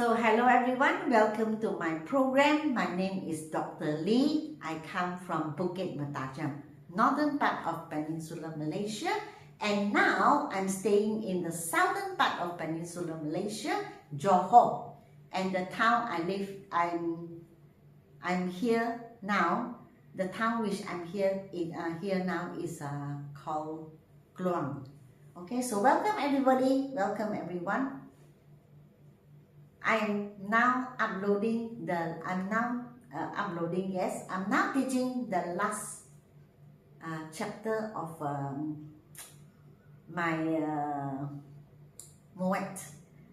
So hello everyone, welcome to my program. My name is Dr. Lee. I come from Bukit Mertajam, northern part of Peninsular Malaysia, and now I'm staying in the southern part of Peninsular Malaysia, Johor. And the town I live, I'm here now. The town which I'm here now is called Kluang. Okay, so welcome everybody, welcome everyone. I'm now uploading I'm now teaching the last chapter of my MUET,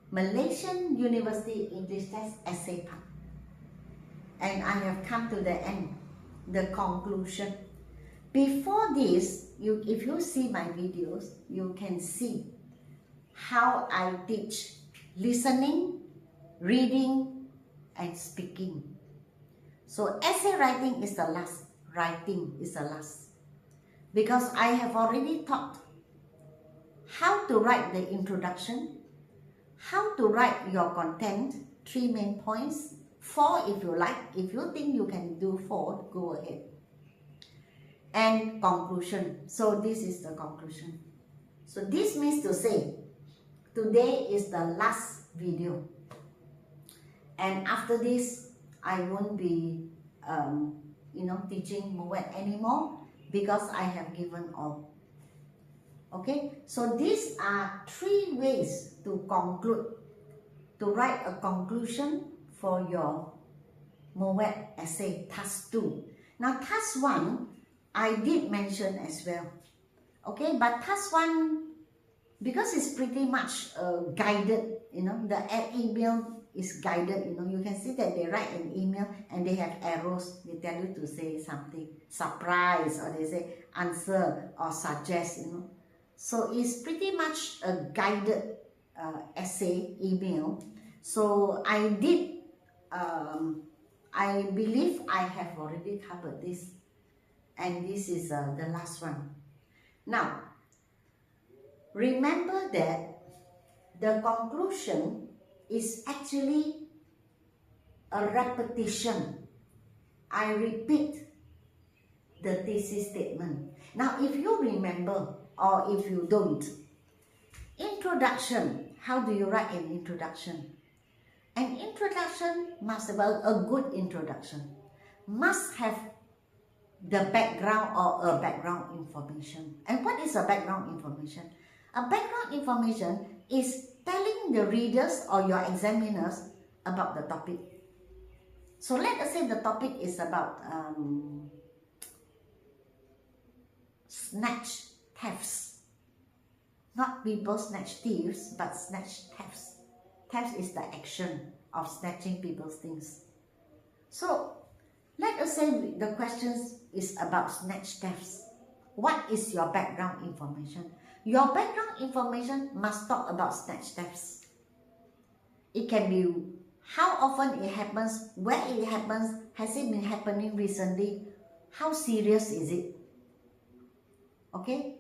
Malaysian University English Test Essay Part. And I have come to the end, the conclusion. Before this, if you see my videos, you can see how I teach listening, reading and speaking. So essay writing is the last. Writing is the last. Because I have already taught how to write the introduction, how to write your content, 3 main points, 4 if you like. If you think you can do 4, go ahead. And conclusion. So this is the conclusion. So this means to say, today is the last video. And after this, I won't be, teaching MUET anymore because I have given all. Okay, so these are 3 ways to conclude, to write a conclusion for your MUET essay, task 2. Now, task 1, I did mention as well. Okay, but task 1, because it's pretty much guided, the email is guided, you can see that they write an email and they have arrows. They tell you to say something, surprise, or they say answer or suggest, So it's pretty much a guided essay email. So I did, I believe I have already covered this. And this is the last one. Now, remember that the conclusion is actually a repetition. I repeat the thesis statement. Now, if you remember or if you don't, introduction, how do you write an introduction? An introduction must have a good introduction, must have the background or a background information. And what is a background information? A background information is telling the readers or your examiners about the topic. So let us say the topic is about snatch thefts. Not people snatch thieves, but snatch thefts. Theft is the action of snatching people's things. So let us say the questions is about snatch thefts. What is your background information? Your background information must talk about snatch thefts. It can be how often it happens, where it happens, has it been happening recently, how serious is it? Okay?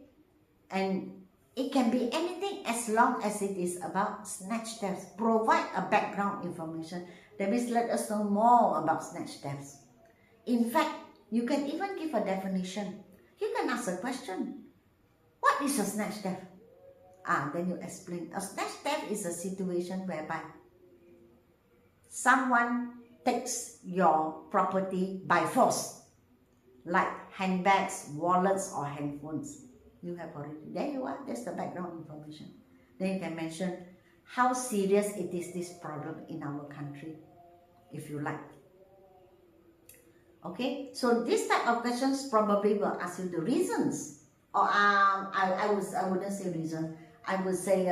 And it can be anything as long as it is about snatch thefts. Provide a background information. That means let us know more about snatch thefts. In fact, you can even give a definition. You can ask a question. What is a snatch theft? Then you explain. A snatch theft is a situation whereby someone takes your property by force, like handbags, wallets, or handphones. You have already, there you are, that's the background information. Then you can mention how serious it is, this problem in our country, if you like. Okay, so this type of questions probably will ask you the reasons. Or I wouldn't say reason. I would say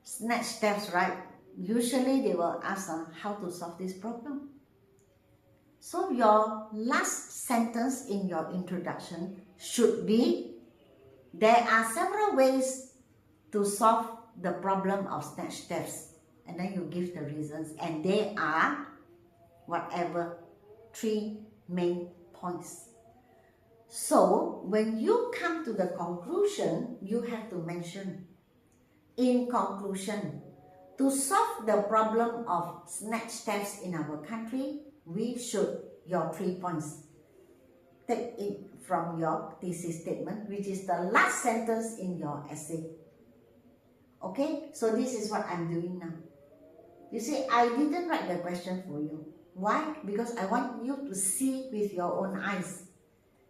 snatch thefts, right? Usually they will ask how to solve this problem. So your last sentence in your introduction should be, there are several ways to solve the problem of snatch thefts. And then you give the reasons. And they are whatever, 3 main points. So, when you come to the conclusion, you have to mention, in conclusion, To solve the problem of snatch thefts in our country, we should, your 3 points. Take it from your thesis statement, which is the last sentence in your essay. Okay, so this is what I'm doing now. You see, I didn't write the question for you. Why? Because I want you to see with your own eyes.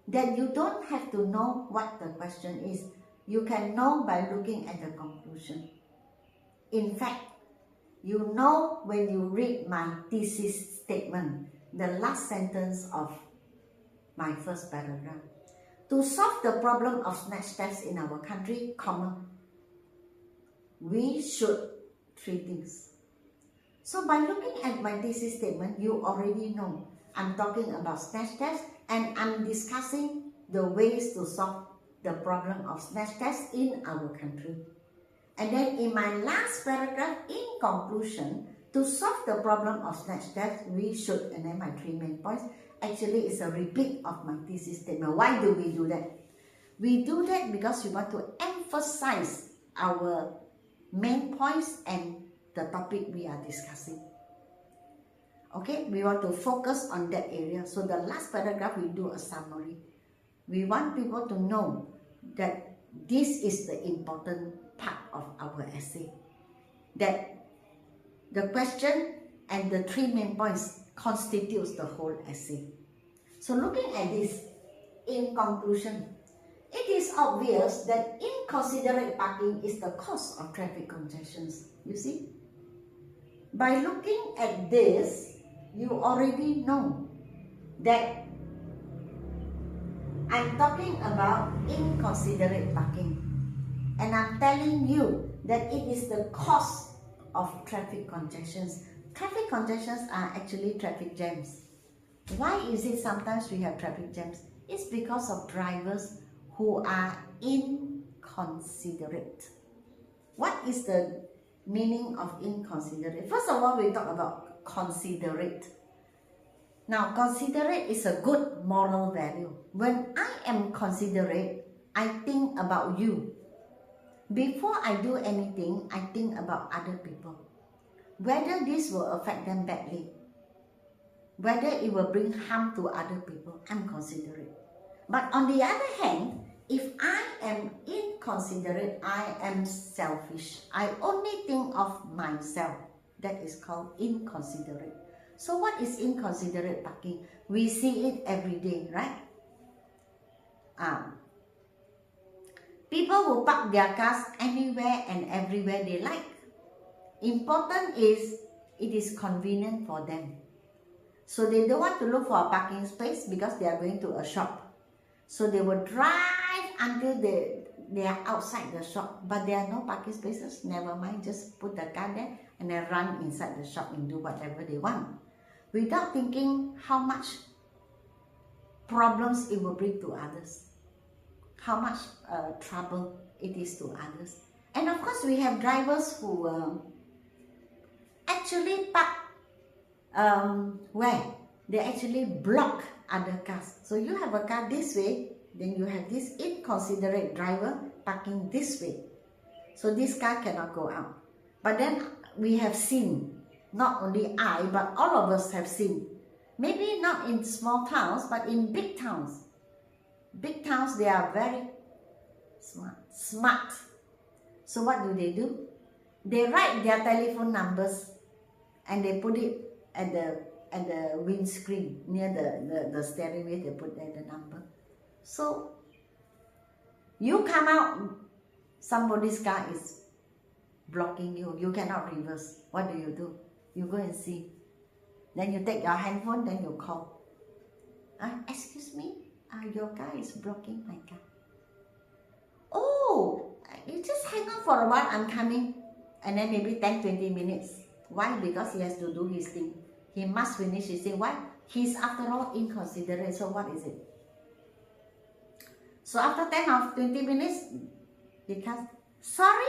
That you don't have to know what the question is. You can know by looking at the conclusion. In fact, you know when you read my thesis statement, the last sentence of my first paragraph. To solve the problem of snatch thefts in our country, we should 3 things. So by looking at my thesis statement, you already know I'm talking about snatch thefts and I'm discussing the ways to solve the problem of snatch thefts in our country. And then in my last paragraph, in conclusion, to solve the problem of snatch theft, we should, and then my 3 main points, actually is a repeat of my thesis statement. Why do we do that? We do that because we want to emphasize our main points and the topic we are discussing. Okay, we want to focus on that area. So the last paragraph, we do a summary. We want people to know that this is the important part of our essay. That the question and the 3 main points constitutes the whole essay. So looking at this, in conclusion, it is obvious that inconsiderate parking is the cause of traffic congestions. You see? By looking at this, you already know that I'm talking about inconsiderate parking. And I'm telling you that it is the cause of traffic congestions. Traffic congestions are actually traffic jams. Why is it sometimes we have traffic jams? It's because of drivers who are inconsiderate. What is the meaning of inconsiderate? First of all, we talk about considerate. Now, considerate is a good moral value. When I am considerate, I think about you. Before I do anything, I think about other people. Whether this will affect them badly, whether it will bring harm to other people, I'm considerate. But on the other hand, if I am inconsiderate, I am selfish. I only think of myself. That is called inconsiderate. So what is inconsiderate parking? We see it every day, right? People who park their cars anywhere and everywhere they like. Important is it is convenient for them. So they don't want to look for a parking space because they are going to a shop. So they will drive until they are outside the shop, but there are no parking spaces. Never mind, just put the car there and then run inside the shop and do whatever they want, without thinking how much problems it will bring to others, how much trouble it is to others. And of course, we have drivers who actually park where they actually block other cars. So you have a car this way, then you have this inconsiderate driver parking this way. So this car cannot go out. But then we have seen, not only I, but all of us have seen, maybe not in small towns, but in big towns. Big towns, they are very smart. So what do? They write their telephone numbers and they put it at the windscreen near the steering wheel. They put there the number. So you come out, somebody's car is blocking you. You cannot reverse. What do? You go and see. Then you take your handphone, then you call. Excuse me, your car is blocking my car. Oh, you just hang on for a while, I'm coming. And then maybe 10-20 minutes. Why? Because he has to do his thing. He must finish his thing. Why? He's after all inconsiderate. So what is it? So after 10 or 20 minutes, he comes, sorry,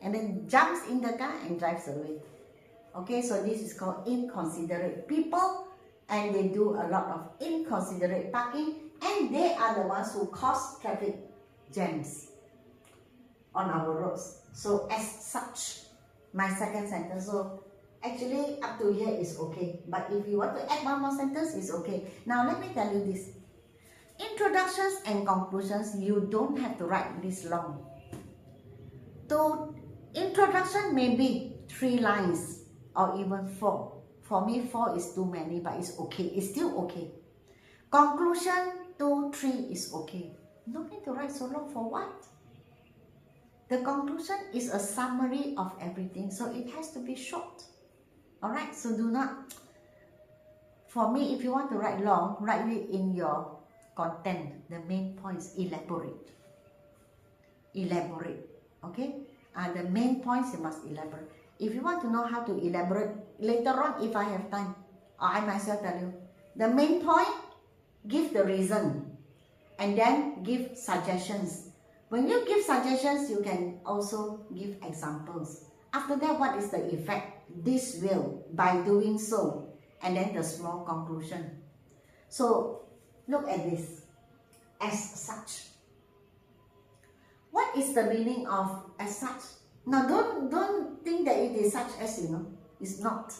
and then jumps in the car and drives away. Okay, so this is called inconsiderate people, and they do a lot of inconsiderate parking, and they are the ones who cause traffic jams on our roads. So as such, my second sentence. So actually up to here is okay. But if you want to add one more sentence, it's okay. Now let me tell you this. Introductions and conclusions, you don't have to write this long. So introduction may be 3 lines or even 4. For me, 4 is too many, but it's okay. It's still okay. Conclusion 2, 3 is okay. No need to write so long for what? The conclusion is a summary of everything, so it has to be short. Alright, so do not, for me, if you want to write long, write it in your content, the main points, elaborate. Elaborate, okay? The main points you must elaborate. If you want to know how to elaborate, later on if I have time, or I myself tell you, the main point, give the reason, and then give suggestions. When you give suggestions, you can also give examples. After that, what is the effect? This will, by doing so, and then the small conclusion. So, look at this. As such. What is the meaning of as such? Now, don't think that it is such as, you know. It's not.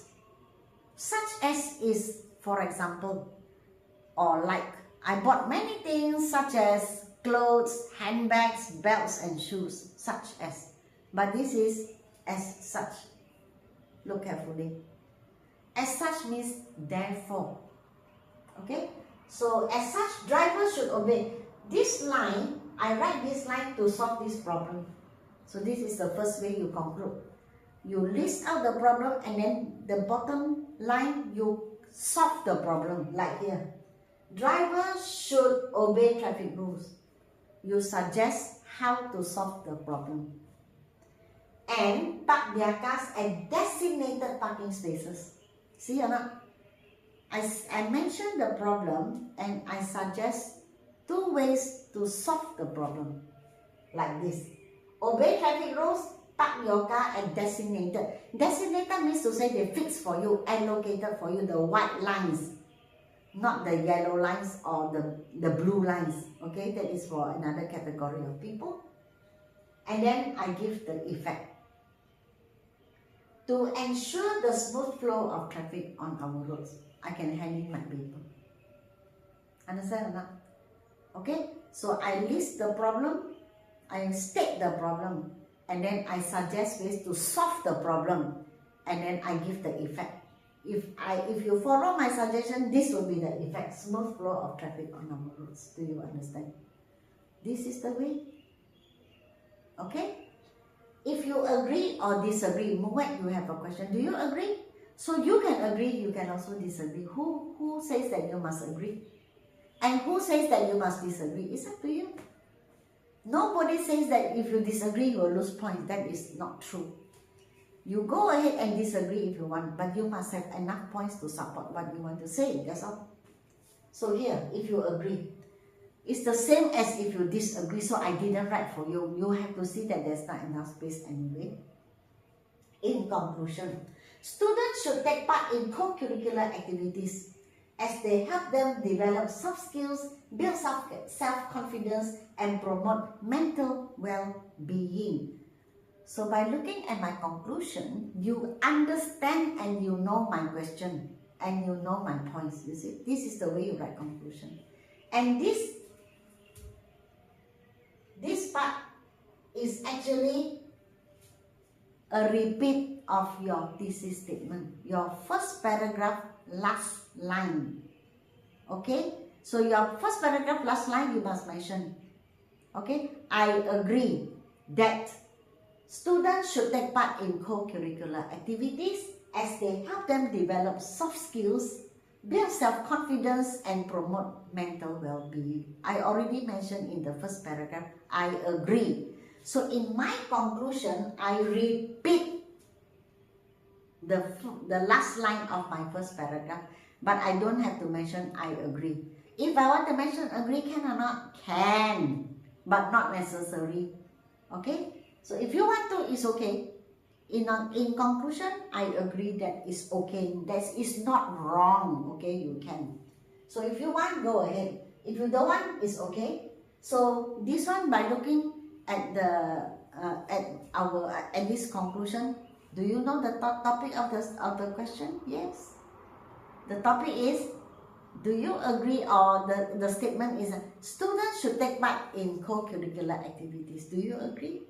Such as is, for example, or like, I bought many things such as clothes, handbags, belts and shoes, such as. But this is as such. Look carefully. As such means therefore. Okay? So as such, drivers should obey. This line, I write this line to solve this problem. So this is the first way you conclude. You list out the problem and then the bottom line, you solve the problem, like here. Drivers should obey traffic rules. You suggest how to solve the problem. And park their cars at designated parking spaces. See or not? I mentioned the problem and I suggest 2 ways to solve the problem. Like this. Obey traffic rules, park your car at designated. Designated means to say they fix for you, allocated for you, the white lines. Not the yellow lines or the blue lines. Okay, that is for another category of people. And then I give the effect. To ensure the smooth flow of traffic on our roads, I can hand in my paper. Understand or not? Okay, so I list the problem, I state the problem, and then I suggest ways to solve the problem, and then I give the effect. If you follow my suggestion, this will be the effect, smooth flow of traffic on our roads. Do you understand? This is the way. Okay? If you agree or disagree, MUET, you have a question. Do you agree? So you can agree, you can also disagree. Who says that you must agree? And who says that you must disagree? It's up to you. Nobody says that if you disagree, you will lose points. That is not true. You go ahead and disagree if you want, but you must have enough points to support what you want to say. That's all. So here, if you agree, it's the same as if you disagree. So I didn't write for you. You have to see that there's not enough space anyway. In conclusion, students should take part in co-curricular activities as they help them develop soft skills, build self-confidence, and promote mental well-being. So by looking at my conclusion, you understand and you know my question and you know my points. You see, this is the way you write conclusion. And this part is actually a repeat of your thesis statement. Your first paragraph, last line. Okay? So your first paragraph, last line, you must mention. Okay? I agree that students should take part in co-curricular activities as they help them develop soft skills, build self-confidence, and promote mental well-being. I already mentioned in the first paragraph, I agree. So in my conclusion, I repeat the last line of my first paragraph, but I don't have to mention I agree. If I want to mention agree, can or not? Can, but not necessary. Okay? So if you want to, it's okay. In conclusion, I agree that it's okay. That is not wrong. Okay, you can. So if you want, go ahead. If you don't want, it's okay. So this one, by looking at the at this conclusion, Do you know the topic of the question? Yes. The topic is, do you agree, or the statement is students should take part in co-curricular activities. Do you agree?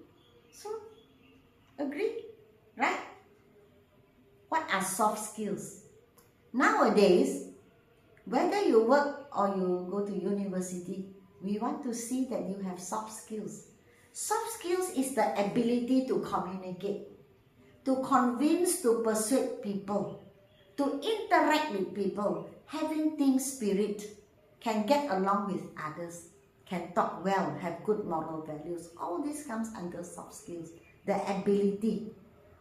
So, agree, right? What are soft skills? Nowadays, whether you work or you go to university, we want to see that you have soft skills. Soft skills is the ability to communicate, to convince, to persuade people, to interact with people, having team spirit, can get along with others, can talk well, have good moral values. All this comes under soft skills. The ability,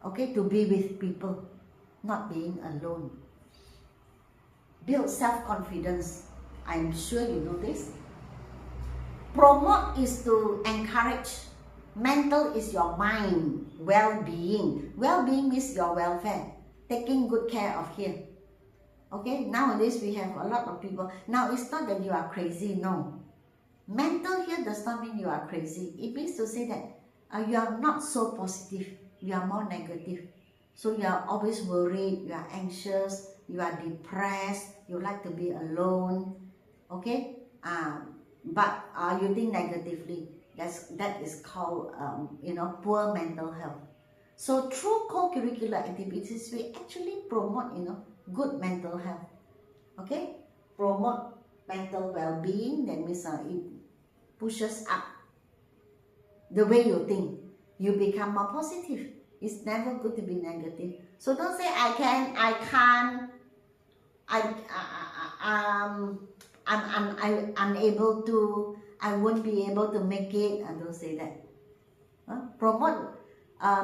okay, to be with people, not being alone. Build self-confidence. I'm sure you know this. Promote is to encourage. Mental is your mind. Well-being. Well-being means your welfare. Taking good care of here. Okay, nowadays we have a lot of people. Now it's not that you are crazy, no. Mental here does not mean you are crazy. It means to say that you are not so positive. You are more negative. So you are always worried, you are anxious, you are depressed, you like to be alone, okay? But you think negatively. That is called, poor mental health. So through co-curricular activities, we actually promote, good mental health, okay? Promote mental well-being. That means it pushes up the way you think. You become more positive. It's never good to be negative. So don't say I can, I can't, I'm unable to, I won't be able to make it. And don't say that. Promote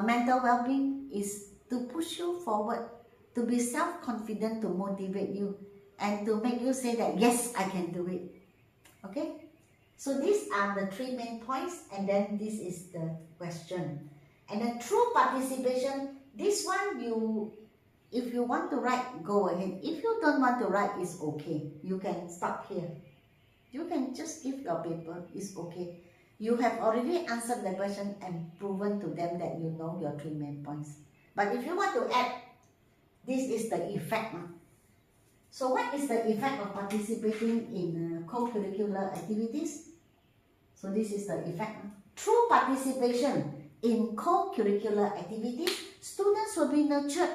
mental well-being is to push you forward, to be self-confident, to motivate you, and to make you say that yes, I can do it. Okay? So these are the 3 main points, and then this is the question. And then through participation, this one if you want to write, go ahead. If you don't want to write, it's okay. You can stop here. You can just give your paper, it's okay. You have already answered the question and proven to them that you know your 3 main points. But if you want to add, this is the effect. So what is the effect of participating in co-curricular activities? So this is the effect. Through participation in co-curricular activities, students will be nurtured.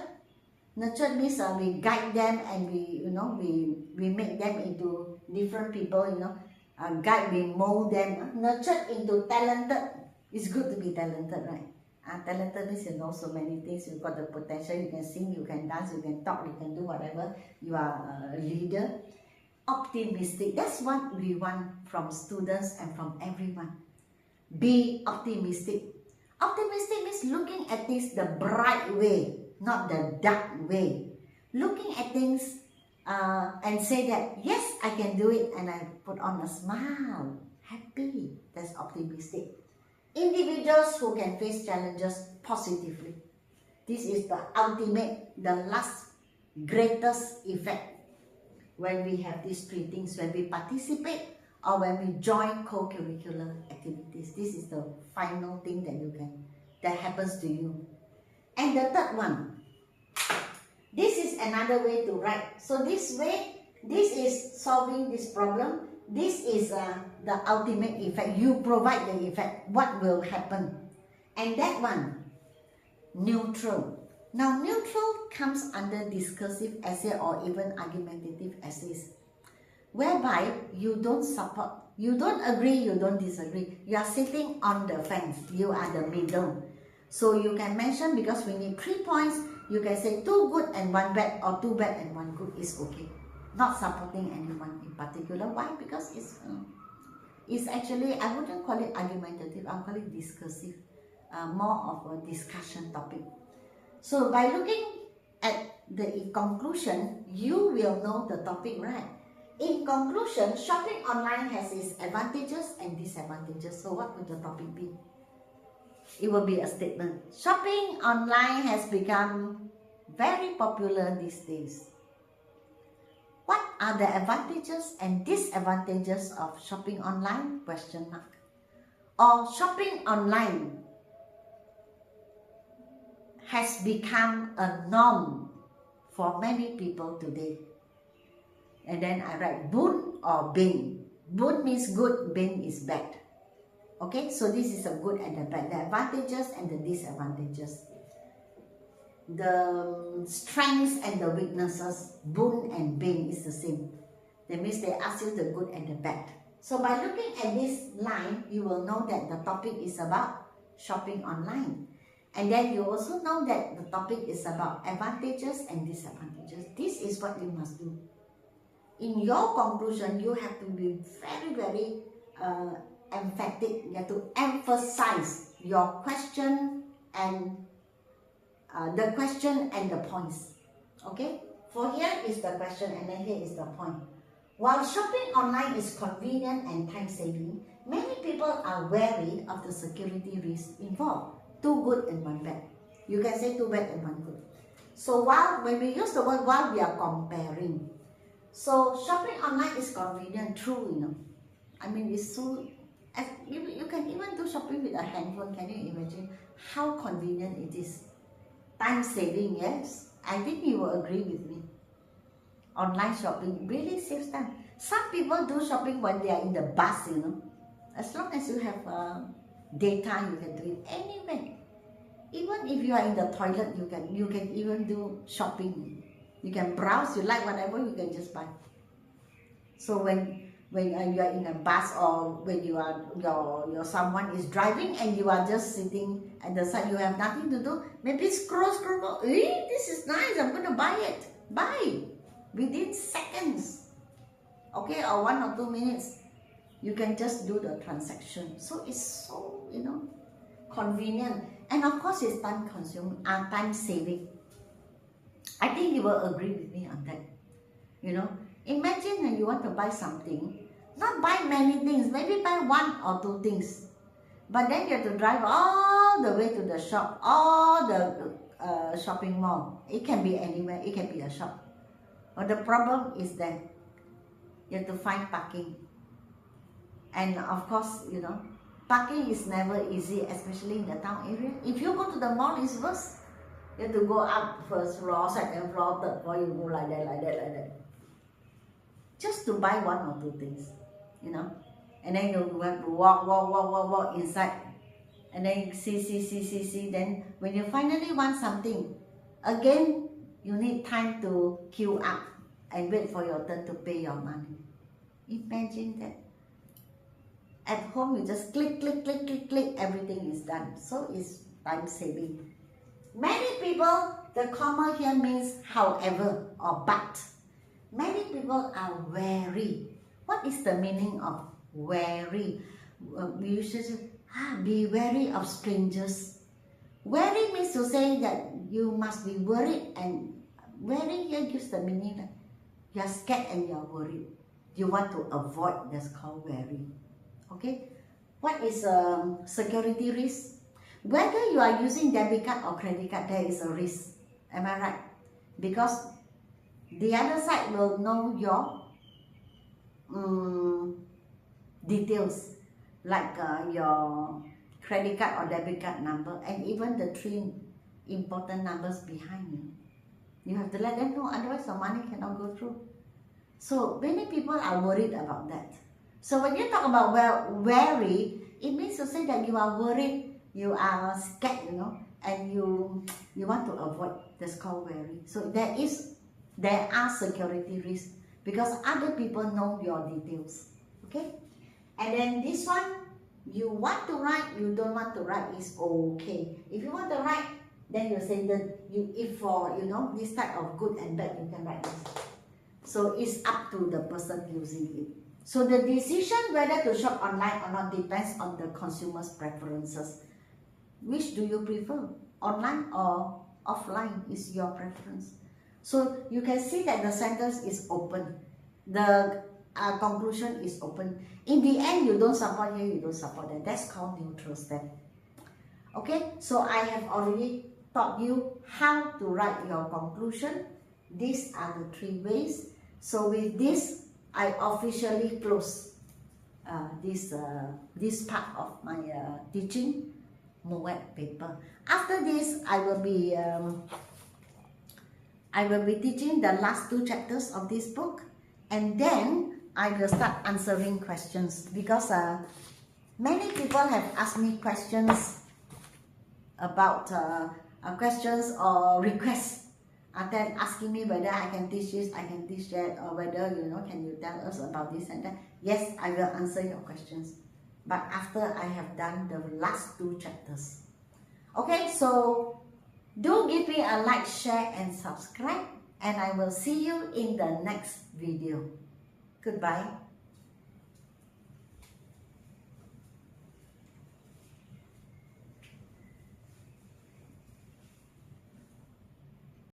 Nurtured means we guide them, and we make them into different people, guide, we mold them. Nurtured into talented. It's good to be talented, right? Talented means you know so many things. You've got the potential. You can sing, you can dance, you can talk, you can do whatever. You are a leader. Optimistic. That's what we want from students and from everyone. Be optimistic. Optimistic means looking at things the bright way, not the dark way. Looking at things and say that, yes, I can do it, and I put on a smile. Happy. That's optimistic. Individuals who can face challenges positively. This is the ultimate, the last, greatest effect when we have these 3 things, when we participate or when we join co-curricular activities. This is the final thing that happens to you. And the third one, this is another way to write. So this way, this is solving this problem. This is the ultimate effect. You provide the effect. What will happen? And that one, neutral. Now, neutral comes under discursive essay or even argumentative essays, whereby you don't support, you don't agree, you don't disagree. You are sitting on the fence. You are the middle. So you can mention, because we need 3 points, you can say 2 good and 1 bad, or 2 bad and 1 good is okay. Not supporting anyone in particular. Why? Because it's actually, I wouldn't call it argumentative, I'll call it discursive. More of a discussion topic. So by looking at the conclusion, you will know the topic, right? In conclusion, shopping online has its advantages and disadvantages. So what would the topic be? It will be a statement. Shopping online has become very popular these days. What are the advantages and disadvantages of shopping online? Question mark. Or shopping online has become a norm for many people today. And then I write boon or bane. Boon means good, bane is bad. Okay, so this is a good and a bad, the advantages and the disadvantages. The strengths and the weaknesses, boon and bane is the same. That means they ask you the good and the bad. So by looking at this line, you will know that the topic is about shopping online. And then you also know that the topic is about advantages and disadvantages. This is what you must do. In your conclusion, you have to be very, very emphatic. You have to emphasize your question and the question and the points. Okay? For here is the question and then here is the point. While shopping online is convenient and time-saving, many people are wary of the security risks involved. Two good and one bad. You can say two bad and one good. So when we use the word while, we are comparing. So shopping online is convenient, true, you know. I mean, it's so, you can even do shopping with a handphone. Can you imagine how convenient it is? Time saving, yes. I think you will agree with me. Online shopping really saves time. Some people do shopping when they are in the bus, you know. As long as you have data, you can do it anywhere. Even if you are in the toilet, you can even do shopping. You can browse, you like whatever, you can just buy. So when you are in a bus or when you are your someone is driving and you are just sitting at the side, you have nothing to do, maybe scroll, this is nice, I'm gonna buy it. Buy within seconds, okay, or 1 or 2 minutes, you can just do the transaction. So it's so, you know, convenient, and of course it's time consuming, time saving. I think you will agree with me on that. You know, imagine when you want to buy something, not buy many things, maybe buy 1 or 2 things, but then you have to drive all the way to the shop, all the shopping mall. It can be anywhere, it can be a shop. But the problem is that you have to find parking. And of course, you know, parking is never easy, especially in the town area. If you go to the mall, it's worse. You have to go up first floor, second floor, third floor, you go like that. Just to buy 1 or 2 things, you know. And then you have to walk inside. And then see. Then when you finally want something, again, you need time to queue up and wait for your turn to pay your money. Imagine that. At home, you just click, everything is done. So it's time saving. Many people, the comma here means however or but. Many people are wary. What is the meaning of wary? We usually say, be wary of strangers. Wary means to say that you must be worried, and wary here gives the meaning that you are scared and you are worried. You want to avoid, that's called wary. Okay? What is security risk? Whether you are using debit card or credit card, there is a risk. Am I right? Because the other side will know your details, like your credit card or debit card number, and even the 3 important numbers behind you. You have to let them know, otherwise your money cannot go through. So many people are worried about that. So when you talk about wary, it means to say that you are worried, you are scared, you know, and you want to avoid. That's called wary. So there are security risks because other people know your details. Okay? And then this one, you want to write, you don't want to write, is okay. If you want to write, then you say that if for, you know, this type of good and bad, you can write this. So it's up to the person using it. So the decision whether to shop online or not depends on the consumer's preferences. Which do you prefer? Online or offline is your preference. So you can see that the sentence is open. The conclusion is open. In the end, you don't support here, you don't support that. That's called neutral step. Okay, so I have already taught you how to write your conclusion. These are the 3 ways. So with this, I officially close this part of my teaching. MUET paper. After this, I will be teaching the last 2 chapters of this book, and then I will start answering questions, because many people have asked me questions about questions or requests, and then asking me whether I can teach this, I can teach that, or whether, can you tell us about this and that. Yes, I will answer your questions, but after I have done the last 2 chapters. Okay, so do give me a like, share and subscribe, and I will see you in the next video. Goodbye.